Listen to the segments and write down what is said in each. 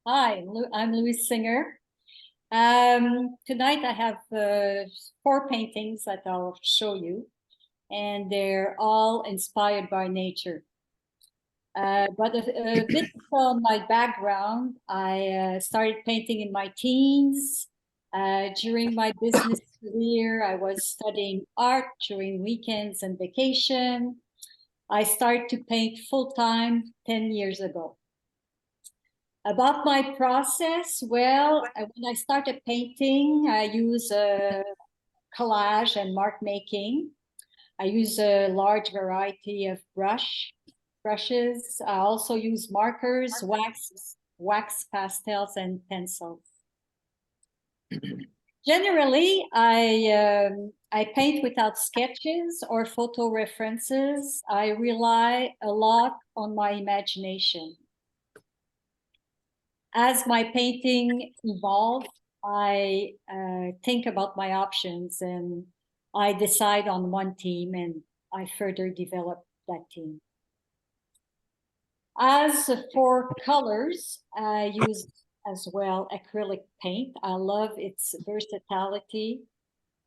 Hi, I'm Louise Singer. Tonight I have four paintings that I'll show you, and they're all inspired by nature. But a bit on my background, I started painting in my teens. During my business career, I was studying art during weekends and vacation. I started to paint full time 10 years ago. About my process, well, when I started painting, I use collage and mark making. I use a large variety of brushes. I also use markers, wax pastels, and pencils. Generally, I paint without sketches or photo references. I rely a lot on my imagination. As my painting evolved, I think about my options and I decide on one theme and I further develop that theme. As for colors, I use as well acrylic paint. I love its versatility.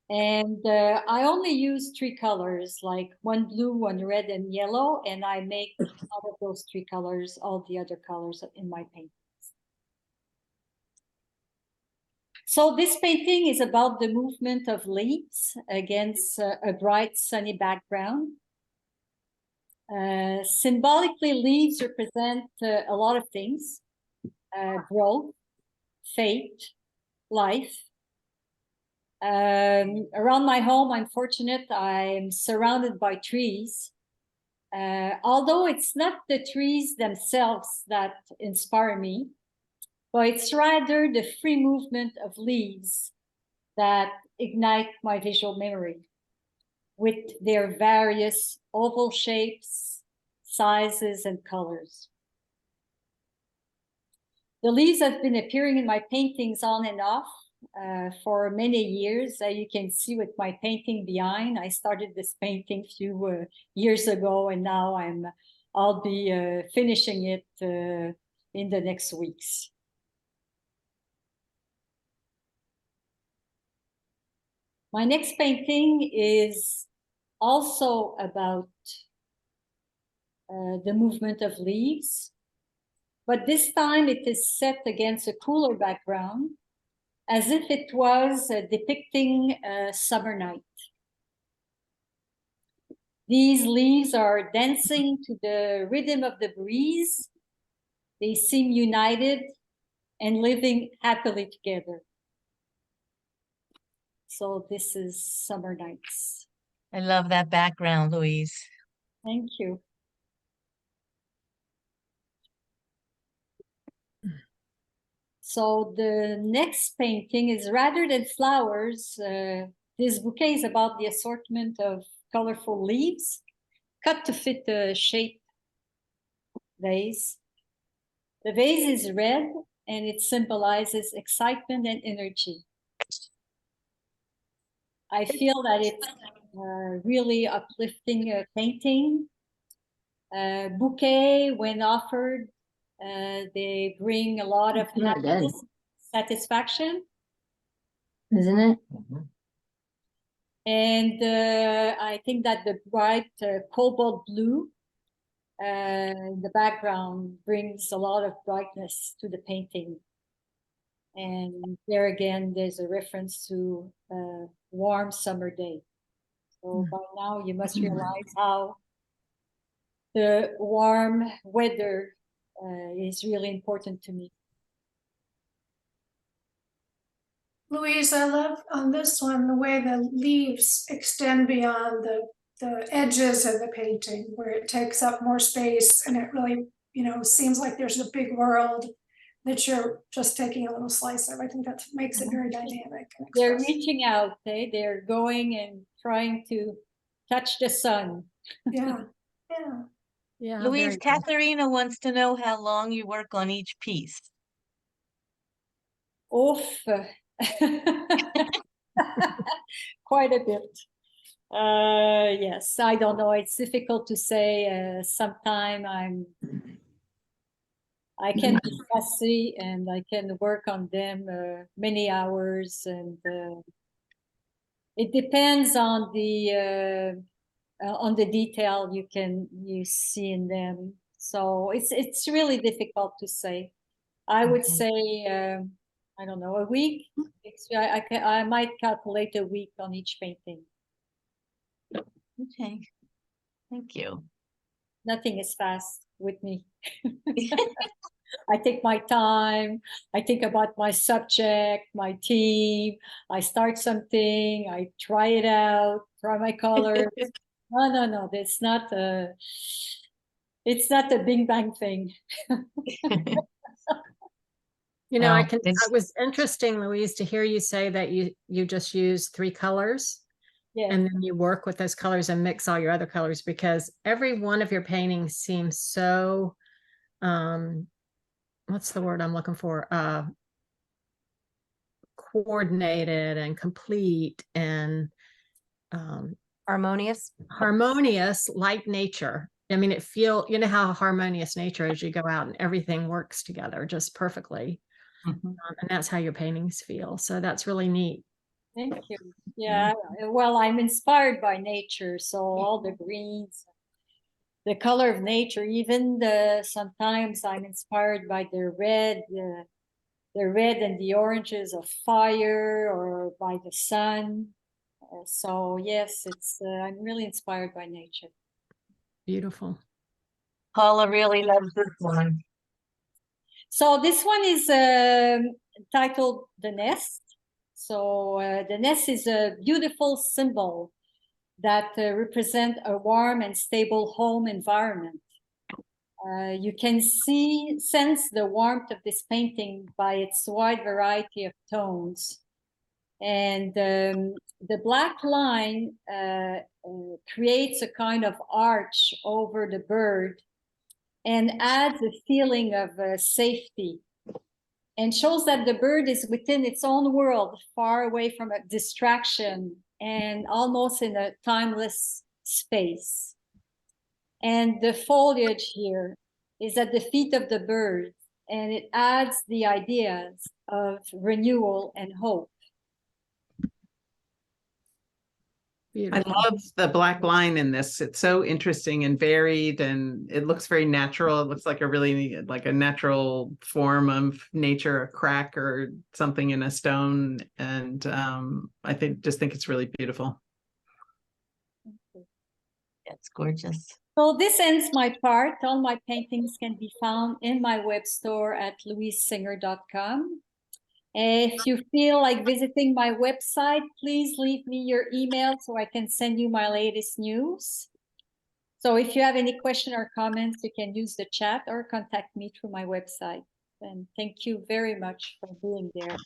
And I only use three colors, like one blue, one red, and yellow. And I make out of those three colors all the other colors in my paint. So this painting is about the movement of leaves against a bright sunny background. Symbolically, leaves represent a lot of things: growth, fate, life. Around my home, I'm fortunate, I'm surrounded by trees. Although it's not the trees themselves that inspire me, but it's rather the free movement of leaves that ignite my visual memory with their various oval shapes, sizes, and colors. The leaves have been appearing in my paintings on and off for many years. You can see with my painting behind, I started this painting a few years ago, and now I'll be finishing it in the next weeks. My next painting is also about the movement of leaves, but this time it is set against a cooler background, as if it was depicting a summer night. These leaves are dancing to the rhythm of the breeze. They seem united and living happily together. So this is Summer Nights. I love that background, Louise. Thank you. So the next painting is, rather than flowers, this bouquet is about the assortment of colorful leaves cut to fit the shape vase. The vase is red and it symbolizes excitement and energy. I feel that it's really uplifting painting. Bouquet, when offered, they bring a lot of happiness, satisfaction. Isn't it? And I think that the bright cobalt blue in the background brings a lot of brightness to the painting. And there again, there's a reference to a warm summer day. So by now you must realize how the warm weather is really important to me. Louise, I love on this one the way the leaves extend beyond the edges of the painting, where it takes up more space and it really, seems like there's a big world that you're just taking a little slice of. I think that makes it very dynamic. They're reaching out, they're going and trying to touch the sun. Yeah, yeah. Yeah. Louise, Katharina wants to know how long you work on each piece. Oof. Quite a bit. Yes, I don't know. It's difficult to say. Sometime I'm I can be fussy and I can work on them many hours, and it depends on the detail you see in them. So it's really difficult to say. I would say I don't know, a week. I might calculate a week on each painting. Okay, thank you. Nothing is fast with me. I take my time. I think about my subject, my team. I start something. I try it out. Try my colors. No. It's not a. It's not a bing bang thing. You know, Well, it was interesting, Louise, to hear you say that you just use 3 colors. Yeah. And then you work with those colors and mix all your other colors, because every one of your paintings seems so, what's the word I'm looking for? Coordinated and complete and Harmonious. harmonious, like nature. I mean, you know how harmonious nature is. You go out and everything works together just perfectly. And that's how your paintings feel. So that's really neat. Thank you. Yeah. Well, I'm inspired by nature, so all the greens, the color of nature. Even sometimes I'm inspired by the red and the oranges of fire, or by the sun. So yes, I'm really inspired by nature. Beautiful. Paula really loves this one. So this one is titled The Nest. So the nest is a beautiful symbol that represent a warm and stable home environment. You can sense the warmth of this painting by its wide variety of tones. And the black line creates a kind of arch over the bird and adds a feeling of safety, and shows that the bird is within its own world, far away from a distraction and almost in a timeless space. And the foliage here is at the feet of the bird, and it adds the ideas of renewal and hope. Beautiful. I love the black line in this. It's so interesting and varied, and it looks very natural. It looks like a natural form of nature, a crack or something in a stone. And I think it's really beautiful. It's gorgeous. So this ends my part. All my paintings can be found in my web store at louisesinger.com. If you feel like visiting my website, please leave me your email so I can send you my latest news. So if you have any question or comments, you can use the chat or contact me through my website. And thank you very much for being there.